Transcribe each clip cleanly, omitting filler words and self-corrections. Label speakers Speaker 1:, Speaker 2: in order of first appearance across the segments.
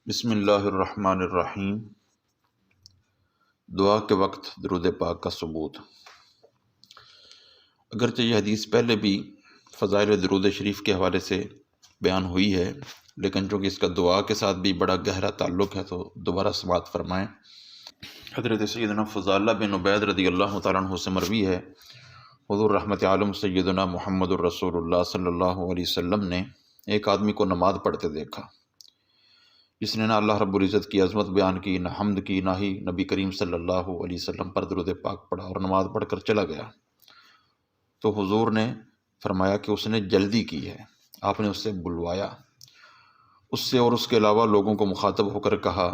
Speaker 1: بسم اللہ الرحمن الرحیم۔ دعا کے وقت درود پاک کا ثبوت۔ اگرچہ یہ حدیث پہلے بھی فضائل درود شریف کے حوالے سے بیان ہوئی ہے، لیکن چونکہ اس کا دعا کے ساتھ بھی بڑا گہرا تعلق ہے تو دوبارہ سماعت فرمائیں۔ حضرت سیدنا فضالہ بن عبید رضی اللہ تعالیٰ عنہ سے مروی ہے، حضور رحمت عالم سیدنا محمد الرسول اللہ صلی اللہ علیہ وسلم نے ایک آدمی کو نماز پڑھتے دیکھا، جس نے نہ اللہ رب العزت کی عظمت بیان کی، نہ حمد کی، نہ ہی نبی کریم صلی اللہ علیہ وسلم پر درود پاک پڑھا، اور نماز پڑھ کر چلا گیا۔ تو حضور نے فرمایا کہ اس نے جلدی کی ہے۔ آپ نے اس سے بلوایا، اس سے اور اس کے علاوہ لوگوں کو مخاطب ہو کر کہا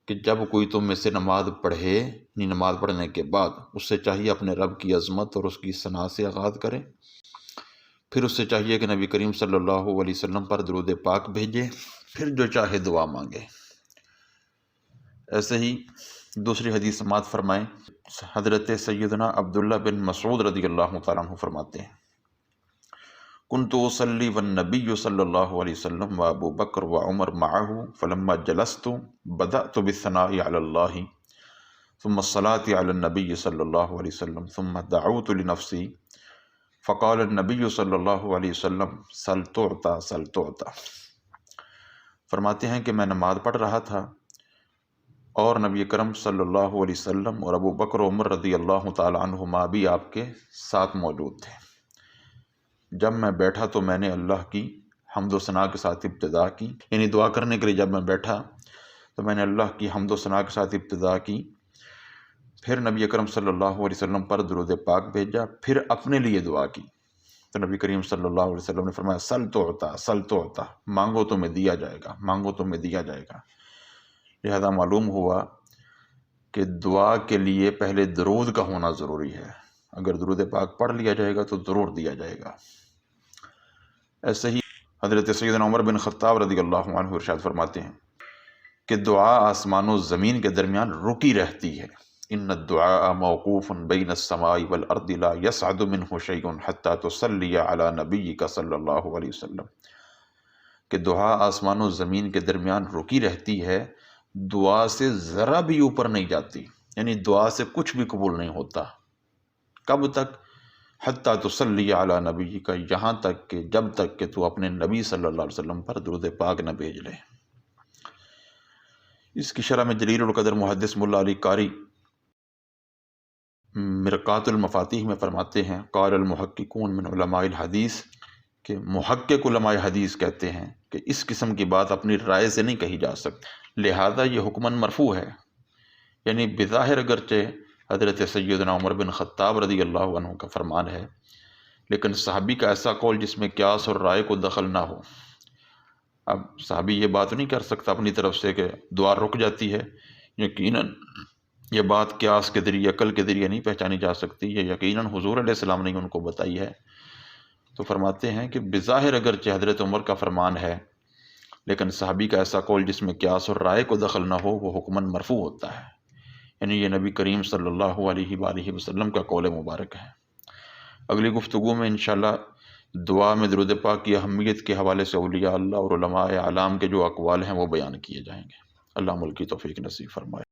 Speaker 1: کہ جب کوئی تم میں سے نماز پڑھے، نماز پڑھنے کے بعد اس سے چاہیے اپنے رب کی عظمت اور اس کی ثنا سے آغاز کرے، پھر اس سے چاہیے کہ نبی کریم صلی اللہ علیہ وسلم پر درود پاک بھیجے، پھر جو چاہے دعا مانگے۔ ایسے ہی دوسری حدیث سماعت فرمائیں۔ حضرت سیدنا عبداللہ بن مسعود رضی اللہ تعالیٰ عنہ فرماتے ہیں، کنت اصلی والنبی صلی اللہ علیہ وسلم وابو بکر وعمر معه فلما جلست بدأت بالثناء علی اللہ ثم الصلاة علی النبی صلی اللہ علیہ وسلم ثم دعوت لنفسی فقال النبی صلی اللہ علیہ وسلم سل تعطى سل تعطى۔ فرماتے ہیں کہ میں نماز پڑھ رہا تھا اور نبی کرم صلی اللہ علیہ وسلم اور ابو بکر و عمر رضی اللہ تعالی عنہما بھی آپ کے ساتھ موجود تھے۔ جب میں بیٹھا تو میں نے اللہ کی حمد و ثنا کے ساتھ ابتدا کی، یعنی دعا کرنے کے لیے جب میں بیٹھا تو میں نے اللہ کی حمد و ثنا کے ساتھ ابتدا کی، پھر نبی اکرم صلی اللہ علیہ وسلم پر درود پاک بھیجا، پھر اپنے لیے دعا کی۔ تو نبی کریم صلی اللہ علیہ وسلم نے فرمایا سل تعطى سل تعطى، مانگو تو میں دیا جائے گا، مانگو تو میں دیا جائے گا۔ لہذا معلوم ہوا کہ دعا کے لیے پہلے درود کا ہونا ضروری ہے۔ اگر درود پاک پڑھ لیا جائے گا تو ضرور دیا جائے گا۔ ایسے ہی حضرت سیدنا عمر بن خطاب رضی اللہ عنہ ارشاد فرماتے ہیں کہ دعا آسمان و زمین کے درمیان رکی رہتی ہے۔ ان الدعاء موقوف بین السماء والارض لا يصعد منه شيء حتى تصلي على نبيك صلی اللہ علیہ وسلم، کہ دعا آسمان و زمین کے درمیان رکی رہتی ہے، دعا سے ذرا بھی اوپر نہیں جاتی، یعنی دعا سے کچھ بھی قبول نہیں ہوتا۔ کب تک؟ حتیٰ تصلی علی نبی کا، یہاں تک کہ جب تک کہ تو اپنے نبی صلی اللہ علیہ وسلم پر درود پاک نہ بھیج لے۔ اس کی شرح میں جلیل القدر محدث ملا علی قاری مرقات المفاتیح میں فرماتے ہیں، قال المحققون من علماء الحدیث، کہ محقق علماء حدیث کہتے ہیں کہ اس قسم کی بات اپنی رائے سے نہیں کہی جا سکتی، لہذا یہ حکماً مرفوع ہے۔ یعنی بظاہر اگرچہ حضرت سیدنا عمر بن خطاب رضی اللہ عنہ کا فرمان ہے، لیکن صحابی کا ایسا قول جس میں قیاس اور رائے کو دخل نہ ہو۔ اب صحابی یہ بات نہیں کر سکتا اپنی طرف سے کہ دعا رک جاتی ہے، یقیناً یہ بات قیاس کے ذریعے، عقل کے ذریعے نہیں پہچانی جا سکتی، یہ یقیناً حضور علیہ السلام نے ان کو بتائی ہے۔ تو فرماتے ہیں کہ بظاہر اگرچہ حضرت عمر کا فرمان ہے، لیکن صحابی کا ایسا قول جس میں قیاس اور رائے کو دخل نہ ہو وہ حکماً مرفوع ہوتا ہے، یعنی یہ نبی کریم صلی اللہ علیہ وآلہ وسلم کا قول مبارک ہے۔ اگلی گفتگو میں انشاءاللہ دعا میں درود پاک کی اہمیت کے حوالے سے اولیاء اللہ اور علماء اعلام کے جو اقوال ہیں وہ بیان کیے جائیں گے۔ اللہ ملک کی توفیق نصیب فرمائے۔